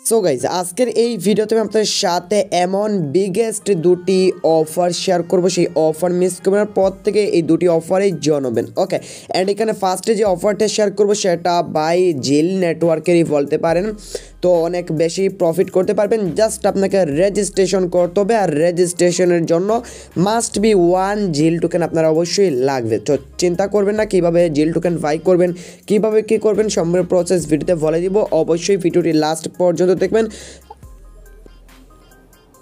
So guys আজকের এই ভিডিওতে আমি আপনাদের সাথে এমন বিগেস্ট দুটি অফার শেয়ার করবো। সেই অফার মিস করবেন, পর থেকে এই দুটি অফারেই জানাবেন। ওকে, অ্যান্ড এখানে ফার্স্টে যে অফারটা শেয়ার করবো সেটা বাই জিল নেটওয়ার্কেরই বলতে পারেন। তো অনেক বেশি প্রফিট করতে পারবেন। জাস্ট আপনাকে রেজিস্ট্রেশন করতে হবে, আর রেজিস্ট্রেশনের জন্য মাস্ট বি 1 জিল টোকেন আপনার অবশ্যই লাগবে। তো চিন্তা করবেন না কীভাবে জিল টোকেন বাই করবেন, কীভাবে কী করবেন, সম্পূর্ণ প্রসেস ভিডিওতে বলে দিব। অবশ্যই ভিডিওটি লাস্ট পর্যন্ত দেখবেন।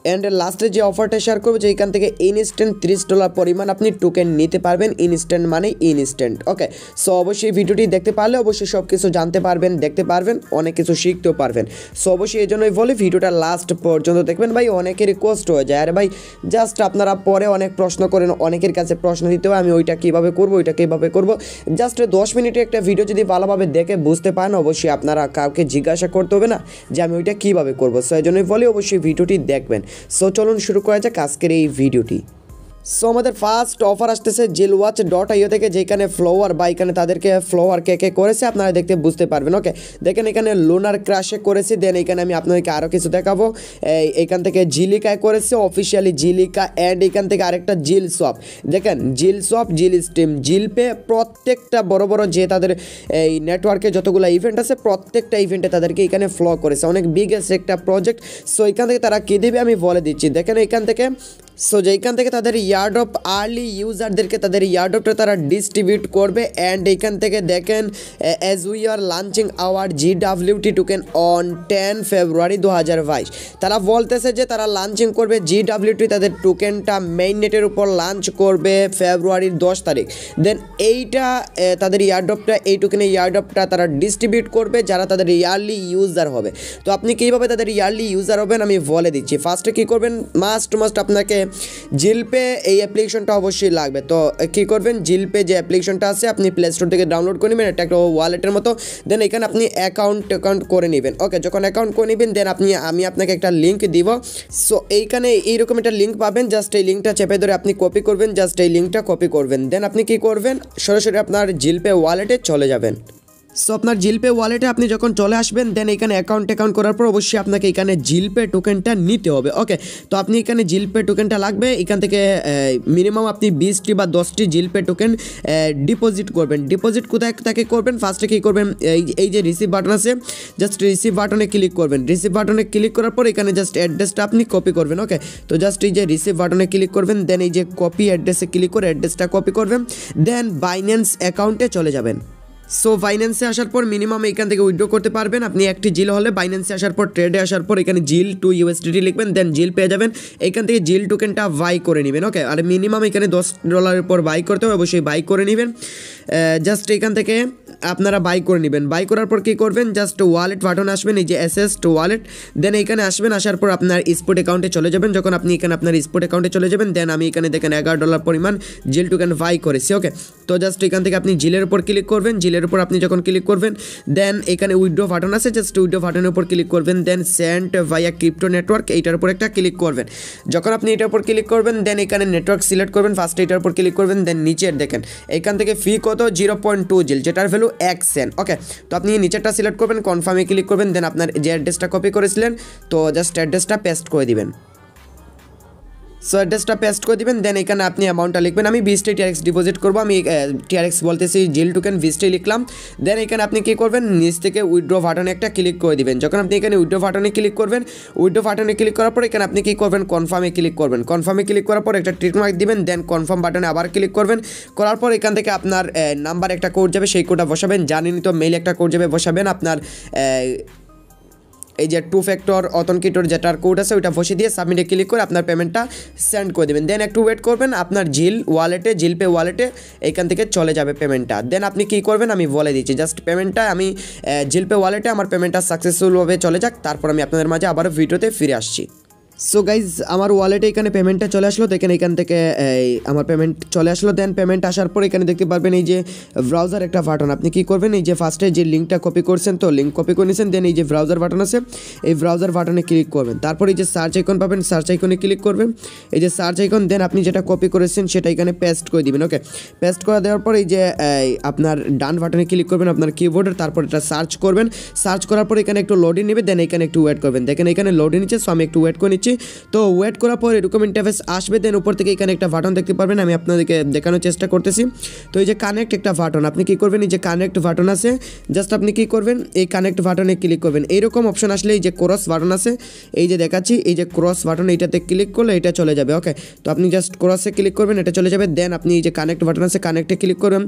অ্যান্ড লাস্টে যে অফারটা শেয়ার করবো যে এখান থেকে ইনস্ট্যান্ট $30 পরিমাণ আপনি টোকেন নিতে পারবেন। ইনস্ট্যান্ট মানে ইনস্ট্যান্ট। ওকে, সো অবশ্যই ভিডিওটি দেখতে পারলে অবশ্যই সব কিছু জানতে পারবেন, দেখতে পারবেন, অনেক কিছু শিখতেও পারবেন। সো অবশ্যই এই জন্যই বলি ভিডিওটা লাস্ট পর্যন্ত দেখবেন। ভাই অনেকের রিকোয়েস্ট হয়ে যায়, আরে ভাই জাস্ট আপনারা পরে অনেক প্রশ্ন করেন, অনেকের কাছে প্রশ্ন দিতে হয় আমি ওইটা কীভাবে করবো, ওইটা কীভাবে করবো। জাস্ট 10 মিনিটে একটা ভিডিও যদি ভালোভাবে দেখে বুঝতে পারেন, অবশ্যই আপনারা কাউকে জিজ্ঞাসা করতে হবে না যে আমি ওইটা কীভাবে করবো। সো এই জন্যই বলি অবশ্যই ভিডিওটি দেখবেন। সো চলুন শুরু করা যাক আজকের এই ভিডিওটি। সো আমাদের ফার্স্ট অফার আসতেছে jillwatch.io থেকে, যেখানে ফ্লোয়ার বা এখানে তাদেরকে ফ্লোয়ার কে করেছে আপনারা দেখতে বুঝতে পারবেন। ওকে, দেখেন এখানে লুনার ক্রাশে করেছে। দেন এখানে আমি আপনাদেরকে আরও কিছু দেখাবো। এখান থেকে জিলিকায় করেছে, অফিসিয়ালি জিলিকা। অ্যান্ড এখান থেকে আরেকটা জিল সোয়াপ, দেখেন জিল সোয়াপ, জিল স্টিম, জিল পে, প্রত্যেকটা বড় বড় যে তাদের এই নেটওয়ার্কে যতগুলো ইভেন্ট আছে প্রত্যেকটা ইভেন্টে তাদেরকে এখানে ফ্লো করেছে। অনেক বিগেস্ট একটা প্রজেক্ট। সো এখান থেকে তারা কী দেবে আমি বলে দিচ্ছি। দেখেন এখান থেকে যেখান থেকে তাদের ইয়ার্ড অফ আর্লি ইউজারদেরকে তাদের ইয়ার্ড অফটা তারা ডিস্ট্রিবিউট করবে। অ্যান্ড এখান থেকে দেখেন as we are launching our GWT token on 10 February 2022, তারা বলতেছে যে তারা লঞ্চিং করবে GWT, তাদের টোকেনটা মেইন নেটের উপর লঞ্চ করবে ফেব্রুয়ারির 10 তারিখ। দেন এইটা তাদের ইয়ার্ড অফটা, এই টোকেনের ইয়ার্ড অফটা তারা ডিস্ট্রিবিউট করবে যারা তাদের ইয়ারলি ইউজার হবে। তো আপনি কীভাবে তাদের ইয়ারলি ইউজার হবেন আমি বলে দিচ্ছি। ফার্স্টে কী করবেন, মাস্ট আপনাকে জিলপে এই অ্যাপ্লিকেশনটা অবশ্যই লাগবে। তো কী করবেন, জিলপে যে অ্যাপ্লিকেশনটা আছে আপনি প্লে স্টোর থেকে ডাউনলোড করে নেবেন। এটা একটা ওয়ালেটের মতো। দেন এখানে আপনি অ্যাকাউন্ট করে নেবেন। ওকে, যখন অ্যাকাউন্ট করে নেবেন দেন আমি আপনাকে একটা লিঙ্ক দিব। সো এইখানে এইরকম একটা লিঙ্ক পাবেন। জাস্ট এই লিঙ্কটা চেপে ধরে আপনি কপি করবেন, জাস্ট এই লিঙ্কটা কপি করবেন। দেন আপনি কী করবেন, সরাসরি আপনার জিলপে ওয়ালেটে চলে যাবেন। সো আপনার জিলপে ওয়ালেটে আপনি যখন চলে আসবেন দেন এখানে অ্যাকাউন্ট করার পর অবশ্যই আপনাকে এখানে জিলপে টোকেনটা নিতে হবে। ওকে, তো আপনি এখানে জিলপে টোকেনটা লাগবে। এখান থেকে মিনিমাম আপনি 20টি বা 10টি জিলপে টোকেন ডিপোজিট করবেন। ডিপোজিট কোথায় তাকে করবেন, ফার্স্টে কী করবেন, এই যে রিসিভ বাটন আছে জাস্ট রিসিভ বাটনে ক্লিক করবেন। রিসিভ বাটনে ক্লিক করার পর এখানে জাস্ট অ্যাড্রেসটা আপনি কপি করবেন। ওকে, তো জাস্ট এই যে রিসিভ বাটনে ক্লিক করবেন, দেন এই যে কপি অ্যাড্রেসে ক্লিক করে অ্যাড্রেসটা কপি করবেন। দেন বাইন্যান্স অ্যাকাউন্টে চলে যাবেন। সো বাইন্যান্সে আসার পর মিনিমাম এখান থেকে উইথড্র করতে পারবেন আপনি একটি জিল হলে। বাইন্যান্সে আসার পর ট্রেডে আসার পর এখানে জিল টু USDT লিখবেন, দেন জিল পেয়ে যাবেন। এখান থেকে জিল টোকেনটা বাই করে নেবেন। ওকে, আর মিনিমাম এখানে $10 পর বাই করতে হবে, অবশ্যই বাই করে নেবেন। জাস্ট এখান থেকে আপনারা বাই করে নেবেন। বাই করার পর কী করবেন, জাস্ট ওয়ালেট বাটন আসবেন, এই যে অ্যাসেস্ট ওয়ালেট। দেন এখানে আসবেন, আসার পর আপনার স্পট অ্যাকাউন্টে চলে যাবেন। যখন আপনি এখানে আপনার স্পট অ্যাকাউন্টে চলে যাবেন দেন আমি এখানে দেখেন $11 পরিমাণ জিল টোকেন বাই করেছি। ওকে, তো জাস্ট এখান থেকে আপনি জিলের উপর ক্লিক করবেন। জিলের উপর আপনি যখন ক্লিক করবেন দেন এখানে উইথড্র বাটন আছে, জাস্ট উইথড্র বাটনের উপর ক্লিক করবেন। দেন সেন্ড ভাইয়া ক্রিপ্টো নেটওয়ার্ক, এইটার উপর একটা ক্লিক করবেন। যখন আপনি এটার উপর ক্লিক করবেন দেন এখানে নেটওয়ার্ক সিলেক্ট করবেন, ফার্স্ট এটার উপর ক্লিক করবেন। দেন নিচের দেখেন এখান থেকে ফি কত 0.2 জিল, যেটার ভ্যালু 1 সেন্ট। ওকে, তো আপনি নিচেরটা সিলেক্ট করবেন, কনফার্মে ক্লিক করবেন। দেন আপনার যে অ্যাড্রেসটা কপি করেছিলেন তো জাস্ট অ্যাড্রেসটা পেস্ট করে দিবেন। সো অ্যাড্রেসটা পেস্ট করে দিবেন। দেন এখানে আপনি অ্যামাউন্টটা লিখবেন। আমি 20টি TRX ডিপোজিট করবো, আমি TRX বলতেছি জিল টোকেন 20টি লিখলাম। দেন এখানে আপনি কী করবেন, নিচ থেকে উইথড্র বাটনে একটা ক্লিক করে দিবেন। যখন আপনি এখানে উইথড্র বাটনে ক্লিক করবেন, উইথড্র বাটনে ক্লিক করার পর এখানে আপনি কী করবেন, কনফার্মে ক্লিক করবেন। কনফার্মে ক্লিক করার পর একটা টিক মার্ক দিবেন। দেন কনফার্ম বাটনে আবার ক্লিক করবেন। করার পর এখান থেকে আপনার নাম্বার একটা কোড যাবে, সেই কোডটা বসাবেন। জানেনই তো মেইল একটা কোড যাবে, বসাবেন আপনার এই যে 2 ফ্যাক্টর অথেন্টিকেটর যেটার কোড আছে ওইটা বসিয়ে দিয়ে সাবমিটে ক্লিক করে আপনার পেমেন্টটা সেন্ড করে দেবেন। দেন একটু ওয়েট করবেন, আপনার জিল ওয়ালেটে জিল পে ওয়ালেটে এইখান থেকে চলে যাবে পেমেন্টটা। দেন আপনি কী করবেন আমি বলে দিচ্ছি। জাস্ট পেমেন্টটা আমি জিল পে ওয়ালেটে আমার পেমেন্টটা সাকসেসফুলভাবে চলে যাক, তারপর আমি আপনাদের মাঝে আবারও ভিডিওতে ফিরে আসছি। সো গাইজ আমার ওয়ালেটে এখানে পেমেন্টটা চলে আসলো, দেখেন এখান থেকে আমার পেমেন্ট চলে আসলো। দেন পেমেন্ট আসার পর এখানে দেখতে পারবেন এই যে ব্রাউজার একটা বাটন, আপনি কি করবেন এই যে ফার্স্টে যে লিঙ্কটা কপি করছেন, তো লিঙ্ক কপি করে নিয়েছেন, দেন এই যে ব্রাউজার বাটন আছে এই ব্রাউজার বাটনে ক্লিক করবেন। তারপর এই যে সার্চ আইকন পাবেন, সার্চ আইকনে ক্লিক করবেন, এই যে সার্চ আইকন, দেন আপনি যেটা কপি করেছেন সেটা এখানে পেস্ট করে দিবেন। ওকে, পেস্ট করে দেওয়ার পর এই যে আপনার ডান বাটনে ক্লিক করবেন আপনার কিবোর্ডের, তারপর এটা সার্চ করবেন, সার্চ করার পর এখানে একটু লোডিং নেবে, দেন এখানে একটু ওয়েট করবেন। দেখেন এখানে লোডিং নিচ্ছে, সো আমি একটু ওয়েট করে নিচ্ছি। তো ওয়েট করার পর এরকম ইন্টারফেস আসবে, দেন উপর থেকে এখানে একটা বাটন দেখতে পারবেন, আমি আপনাদেরকে দেখানোর চেষ্টা করতেছি। তো এই যে কানেক্ট একটা বাটন, আপনি কি করবেন এই যে কানেক্ট বাটন আছে, জাস্ট আপনি কি করবেন এই কানেক্ট বাটনে ক্লিক করবেন। এইরকম অপশন আসলে এই যে ক্রস বাটন আছে, এই যে দেখাচ্ছি এই যে ক্রস বাটন, এইটাতে ক্লিক করলে এটা চলে যাবে। ওকে, তো আপনি জাস্ট ক্রসে ক্লিক করবেন, এটা চলে যাবে। দেন আপনি এই যে কানেক্ট বাটন আছে কানেক্টে ক্লিক করবেন,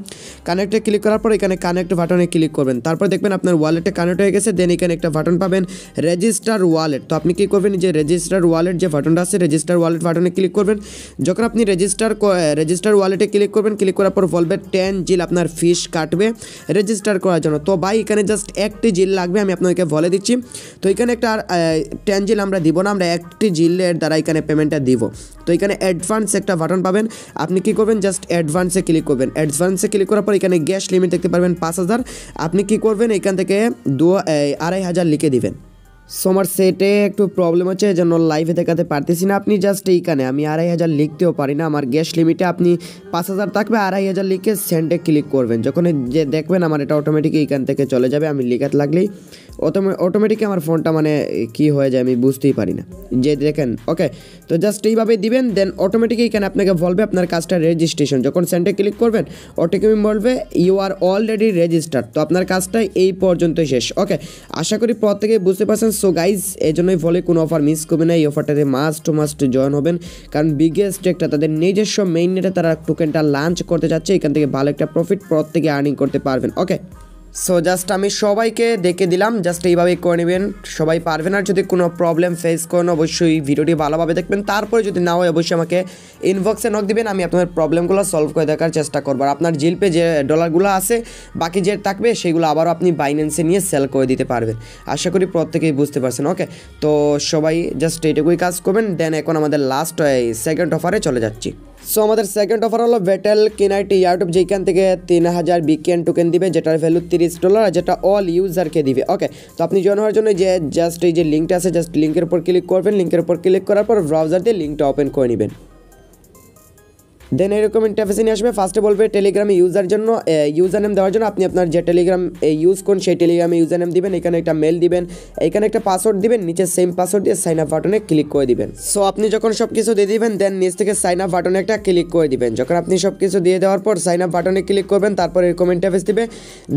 কানেক্টে ক্লিক করার পর এখানে কানেক্ট বাটনে ক্লিক করবেন, তারপর দেখবেন আপনার ওয়ালেটে কানেক্ট হয়ে গেছে। দেন এখানে একটা বাটন পাবেন রেজিস্টার ওয়ালেট, তো আপনি কি করবেন যে রেজিস্টার ওয়ালেট যে বাটনটা আছে রেজিস্টার ওয়ালেট বাটনে ক্লিক করবেন। যখন আপনি রেজিস্টার ওয়ালেটে ক্লিক করবেন, ক্লিক করার পর বলবে 10 জিল আপনার ফিস কাটবে রেজিস্টার করার জন্য। তো ভাই এখানে জাস্ট 1টি জিল লাগবে, আমি আপনাদেরকে বলে দিচ্ছি। তো এখানে একটা 10 জিল আমরা দিব না, আমরা 1টি জিলের দ্বারা এখানে পেমেন্টটা দিব। তো এখানে অ্যাডভান্স একটা বাটন পাবেন, আপনি কি করবেন জাস্ট অ্যাডভান্সে ক্লিক করবেন। অ্যাডভান্সে ক্লিক করার পর এখানে গ্যাস লিমিট দেখতে পারবেন 5000, আপনি কি করবেন এখান থেকে 2500 লিখে দিবেন। সো আমার সেটে একটু প্রবলেম হচ্ছে, এই জন্য লাইভে দেখাতে পারতেছি না। আপনি জাস্ট এইখানে আমি 2500 লিখতেও পারি না, আমার গ্যাস লিমিটে আপনি 5000 থাকবে, 2500 লিখে সেন্ডে ক্লিক করবেন। যখন যে দেখবেন আমার এটা অটোমেটিক এইখান থেকে চলে যাবে, আমি লিখাতে লাগলেই অটোমেটিক আমার ফোনটা মানে কি হয়ে যায় আমি বুঝতেই পারি না, যে দেখেন। ওকে, তো জাস্ট এইভাবে দিবেন, দেন অটোমেটিক এইখানে আপনাকে বলবে আপনার কাজটা রেজিস্ট্রেশন। যখন সেন্ডে ক্লিক করবেন অটোমেটিক বলবে ইউ আর অলরেডি রেজিস্টার্ড, তো আপনার কাজটা এই পর্যন্তই শেষ। ওকে, আশা করি প্রত্যেকেই বুঝতে পারছেন। সো গাইজ এই জন্যই বলে কোনো অফার মিস করবেন না, এই অফারটাতে মাস্ট জয়েন হবেন, কারণ বিগেস্ট একটা তাদের নিজস্ব মেইন নেটে তারা টোকেনটা লঞ্চ করতে যাচ্ছে, এখান থেকে ভালো একটা প্রফিট প্রত্যেকে আর্নিং করতে পারবেন। ওকে, সো জাস্ট আমি সবাইকে দেখে দিলাম, জাস্ট এইভাবেই করে নেবেন, সবাই পারবেন। আর যদি কোনো প্রবলেম ফেস করেন অবশ্যই ভিডিওটি ভালোভাবে দেখবেন, তারপরে যদি না হয় অবশ্যই আমাকে ইনবক্সে নক দিবেন, আমি আপনার প্রবলেমগুলো সলভ করে দেখার চেষ্টা করবো। আর আপনার জিলপে যে ডলারগুলো আছে বাকি যে থাকবে সেগুলো আবারও আপনি বাইন্যান্সে নিয়ে সেল করে দিতে পারবেন। আশা করি প্রত্যেকেই বুঝতে পারছেন। ওকে, তো সবাই জাস্ট এইটুকুই কাজ করবেন। দেন এখন আমাদের লাস্ট সেকেন্ড অফারে চলে যাচ্ছি। সো আমাদের সেকেন্ড অফার হলো ভেটেল কিনাইটি ইয়ারটুব, যেখান থেকে 3000 বিকেন টোকেন দিবে, যেটার ভ্যালু $30, আর যেটা অল ইউজারকে দিবে। ওকে, তো আপনি জয়েন হওয়ার জন্য যে জাস্ট এই যে লিঙ্কটা আছে জাস্ট লিঙ্কের উপর ক্লিক করবেন, লিঙ্কের উপর ক্লিক করার পর ব্রাউজার দিয়ে লিঙ্কটা ওপেন করে নেবেন। দেন এরকম ইন্টারফেসে নিয়ে আসবে, ফার্স্টে বলবে টেলিগ্রামে ইউজার জন্য ইউজার নেম দেওয়ার জন্য আপনি আপনার যে টেলিগ্রাম ইউজ করুন সেই টেলিগ্রামে ইউজার নেম দিবেন, এখানে একটা মেল দিবেন, এখানে একটা পাসওয়ার্ড দিবেন, নিচে সেম পাসওয়ার্ড দিয়ে সাইন আপ বাটনে ক্লিক করে দিবেন। সো আপনি যখন সব কিছু দিয়ে দিবেন দেন নিচ থেকে সাইন আপ বাটনে একটা ক্লিক করে দিবেন। যখন আপনি সব কিছু দিয়ে দেওয়ার পর সাইন আপ বাটনে ক্লিক করবেন, তারপর এরকম ইন্টারফেস দিবে।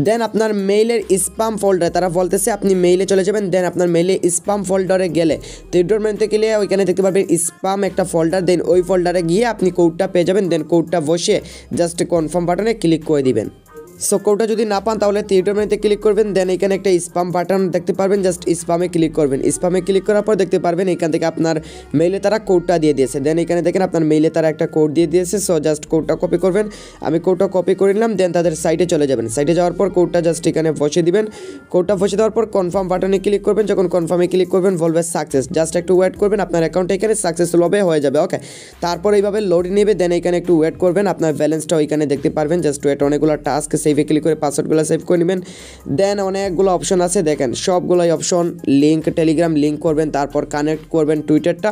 দেন আপনার মেইলের স্প্যাম ফোল্ডারে তারা বলতেছে আপনি মেইলে চলে যাবেন। দেন আপনার মেইলে স্প্যাম ফোল্ডারে গেলে থিয়েটার মেনুতে গেলে ওইখানে দেখতে পারবেন স্প্যাম একটা ফোল্ডার, দেন ওই ফোল্ডারে গিয়ে আপনি কোডটা পেয়ে যাবেন। দেন কোডটা বসে জাস্ট কনফার্ম বাটনে ক্লিক করে দিবেন। সো কোডটা যদি না পান তাহলে থিয়েটার মেনুতে ক্লিক করবেন, দেন এখানে একটা স্প্যাম বাটন দেখতে পারবেন, জাস্ট স্প্যামে ক্লিক করবেন। স্প্যামে ক্লিক করার পর দেখতে পারবেন এখান থেকে আপনার মেইলে তারা কোডটা দিয়ে দিয়েছে। দেন এখানে দেখেন আপনার মেইলে তারা একটা কোড দিয়ে দিয়েছে। সো জাস্ট কোডটা কপি করবেন, আমি কোডটা কপি করে নিলাম। দেন তাদের সাইটে চলে যাবেন, সাইটে যাওয়ার পর কোডটা জাস্ট এখানে বসিয়ে দিবেন। কোডটা বসিয়ে দেওয়ার পর কনফার্ম বাটনে ক্লিক করবেন, যখন কনফার্মে ক্লিক করবেন বলবে সাকসেস, জাস্ট একটু ওয়েট করবেন, আপনার অ্যাকাউন্টটা এখানে সাকসেসফুল হবে হয়ে যাবে। ওকে, তারপর এইভাবে লোড নেবে, দেন এখানে একটু ওয়েট করবেন, আপনার ব্যালেন্সটা ওইখানে দেখতে পারবেন। জাস্ট ওয়েট, অনেকগুলো টাস্ক সেভে ক্লিক করে পাসওয়ার্ডগুলো সেভ করে নেবেন। দেন অনেকগুলো অপশন আছে দেখেন, সবগুলোই অপশন লিঙ্ক টেলিগ্রাম লিঙ্ক করবেন, তারপর কানেক্ট করবেন টুইটারটা,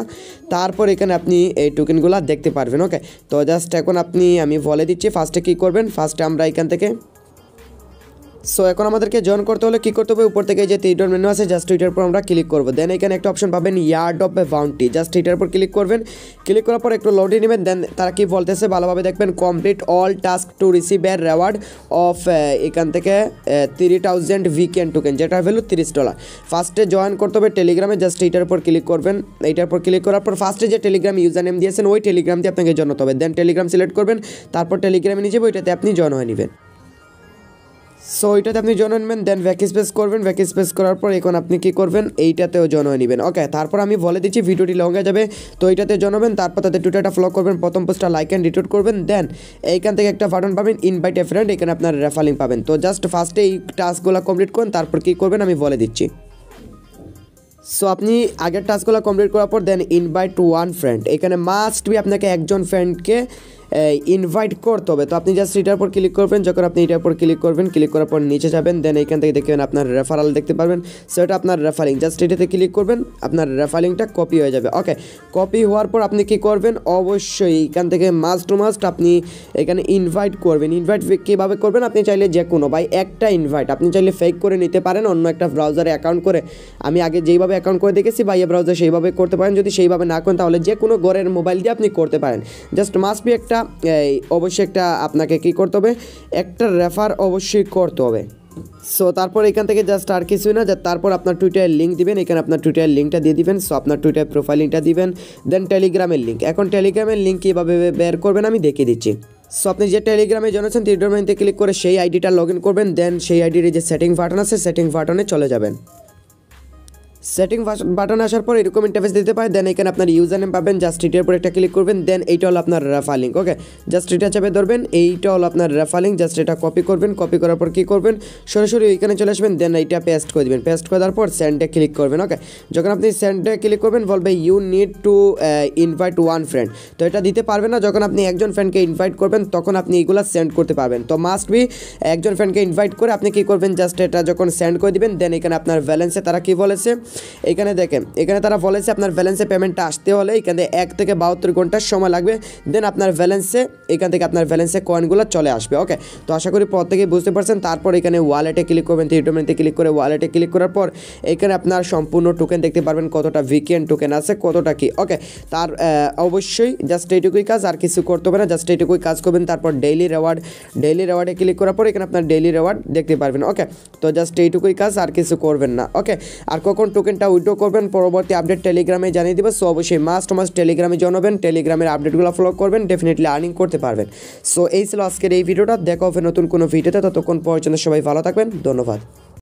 তারপর এখানে আপনি এই টোকেনগুলো দেখতে পারবেন। ওকে, তো জাস্ট এখন আমি বলে দিচ্ছি ফার্স্টে কী করবেন। ফার্স্টে আমরা এখান থেকে সো এখন আমাদেরকে জয়েন করতে হলে কী করতে হবে, উপর থেকে যে থিয়েটার মেনু আছে জাস্ট এটার উপর আমরা ক্লিক করবো। দেন এখানে একটা অপশন পাবেন ইয়ার্ড অফ বাউন্টি, জাস্ট এটার উপর ক্লিক করবেন। ক্লিক করার পর একটু লোডে নেবেন। দেন তারা কি বলতেছে ভালোভাবে দেখবেন, complete all task to receive a reward of এখান থেকে 3000 ভিকেন টোকেন, যেটার ভ্যালু $30। ফার্স্টে জয়েন করতে হবে টেলিগ্রামে, জাস্ট এইটার উপর ক্লিক করবেন। এইটার উপর ক্লিক করার পর ফার্স্টে যে টেলিগ্রাম ইউজার নেম দিয়েছেন ওই টেলিগ্রাম দিয়ে আপনাকে জয়েন হতে হবে। দেন টেলিগ্রাম সিলেক্ট করবেন, তারপর টেলিগ্রামে নিয়ে যাবে, ওইটাতে আপনি জয়েন হয়ে নেবেন। সো এইটাতে আপনি জয়েন নেবেন, দেন ব্যাক স্পেস করবেন। ব্যাক স্পেস করার পর এখন আপনি কী করবেন, এইটাতেও জয়েন হয়ে নেবেন। ওকে, তারপর আমি বলে দিচ্ছি ভিডিওটি লং হয়ে যাবে, তো এইটাতে জয়েন হবেন। তারপর তাদের টুইটারটা ফলো করবেন, প্রথম পোস্টটা লাইক অ্যান্ড রিটুইট করবেন। দেন এইখান থেকে একটা বাটন পাবেন ইনভাইট এ ফ্রেন্ড, এখানে আপনার রেফার লিংক পাবেন। তো জাস্ট ফার্স্টে এই টাস্কগুলো কমপ্লিট করুন, তারপর কী করবেন আমি বলে দিচ্ছি। সো আপনি আগের টাস্কগুলো কমপ্লিট করার পর দেন ইনভাইট টু ওয়ান ফ্রেন্ড, এখানে মাস্ট বি আপনাকে একজন ফ্রেন্ডকে ইনভাইট করতে হবে। তো আপনি জাস্ট এটার উপর ক্লিক করবেন, যখন আপনি এটার উপর ক্লিক করবেন, ক্লিক করার পর নিচে যাবেন, দেন এইখান থেকে দেখবেন আপনার রেফারাল দেখতে পারবেন। সো এটা আপনার রেফারিং, জাস্ট এটাতে ক্লিক করবেন, আপনার রেফারিংটা কপি হয়ে যাবে। ওকে, কপি হওয়ার পর আপনি কি করবেন, অবশ্যই এখান থেকে মাস্ট টু মাস্ট আপনি এখানে ইনভাইট করবেন। ইনভাইট কীভাবে করবেন, আপনি চাইলে যে কোনো একটা ইনভাইট আপনি চাইলে ফেক করে নিতে পারেন অন্য একটা ব্রাউজারে অ্যাকাউন্ট করে। আমি আগে যেইভাবে অ্যাকাউন্ট করে দেখেছি বা এই ব্রাউজার সেইভাবে করতে পারেন। যদি সেইভাবে না করেন তাহলে যে কোনো ঘরের মোবাইল দিয়ে আপনি করতে পারেন। জাস্ট মাস্ট বি একটা অবশ্যই একটা আপনাকে কি করতে হবে, একটা রেফার অবশ্যই করতে হবে। সো তারপর এখান থেকে জাস্ট আর কিছুই না, তারপর আপনার টুইটারের লিঙ্ক দিবেন, এখানে আপনার টুইটারের লিঙ্কটা দিয়ে দিবেন। সো আপনার টুইটার প্রোফাইল লিঙ্কটা দিবেন, দেন টেলিগ্রামের লিঙ্ক। এখন টেলিগ্রামের লিঙ্ক কীভাবে বের করবেন আমি দেখিয়ে দিচ্ছি। সো আপনি যে টেলিগ্রামে জয়েন টেলিগ্রামে ক্লিক করে সেই আইডিটা লগ ইন করবেন, দেন সেই আইডির যে সেটিং বাটন আছে সেটিং বাটনে চলে যাবেন। সেটিং বাটন আসার পর এরকম ইন্টারফেস দিতে পারে, দেন এখানে আপনার ইউজার নেম পাবেন, জাস্ট এটার উপর একটা ক্লিক করবেন, দেন এইটা হলো আপনার রেফার লিঙ্ক। ওকে, জাস্ট এটা চেপে ধরবেন, এইটা হলো আপনার রেফার লিঙ্ক, জাস্ট এটা কপি করবেন। কপি করার পর কী করবেন, সরাসরি ওইখানে চলে আসবেন, দেন এইটা পেস্ট করে দেবেন। পেস্ট করার পর সেন্ডে ক্লিক করবেন। ওকে, যখন আপনি সেন্ডে ক্লিক করবেন বলবে you need to invite one friend. তো এটা দিতে পারবেন না, যখন আপনি একজন ফ্রেন্ডকে ইনভাইট করবেন তখন আপনি এগুলো সেন্ড করতে পারবেন। তো মাস্ট বি একজন ফ্রেন্ডকে ইনভাইট করে আপনি কী করবেন, জাস্ট এটা যখন সেন্ড করে দিবেন, দেন এখানে আপনার ব্যালেন্সে তারা কী বলেছে, এখানে দেখেন এখানে তারা বলেছে আপনার ব্যালেন্সে পেমেন্টটা আসতে হলে এখানে 1 থেকে 72 ঘন্টার সময় লাগবে, দেন আপনার ব্যালেন্সে এখান থেকে আপনার ব্যালেন্সে কয়েনগুলো চলে আসবে। ওকে, তো আশা করি প্রত্যেকেই বুঝতে পারছেন। তারপর এখানে ওয়ালেটে ক্লিক করবেন, টিউটোমেন্টে ক্লিক করে ওয়ালেটে ক্লিক করার পর এখানে আপনার সম্পূর্ণ টোকেন দেখতে পারবেন, কতটা ভিকেন্ড টোকেন আছে, কতটা কি। ওকে, তার অবশ্যই জাস্ট এইটুকুই কাজ, আর কিছু করতে হবে না, জাস্ট এইটুকুই কাজ করবেন। তারপর ডেইলি রেওয়ার্ডে ক্লিক করার পর এখানে আপনার ডেইলি রেওয়ার্ড দেখতে পারবেন। ওকে, তো জাস্ট এইটুকুই কাজ, আর কিছু করবেন না। ওকে, আর কখন টোকেনটা উইথড্র করবেন পরবর্তী আপডেট টেলিগ্রামে জানিয়ে দেবো। সো অবশ্যই মাস্ট টেলিগ্রামে জানাবেন, টেলিগ্রামের আপডেটগুলো ফলো করবেন, ডেফিনেটলি আর্নিং করতে পারবেন। সো এই ছিল আজকের এই ভিডিওটা, দেখা হবে নতুন কোনো ভিডিওতে, ততক্ষণ পর্যন্ত সবাই ভালো থাকবেন, ধন্যবাদ।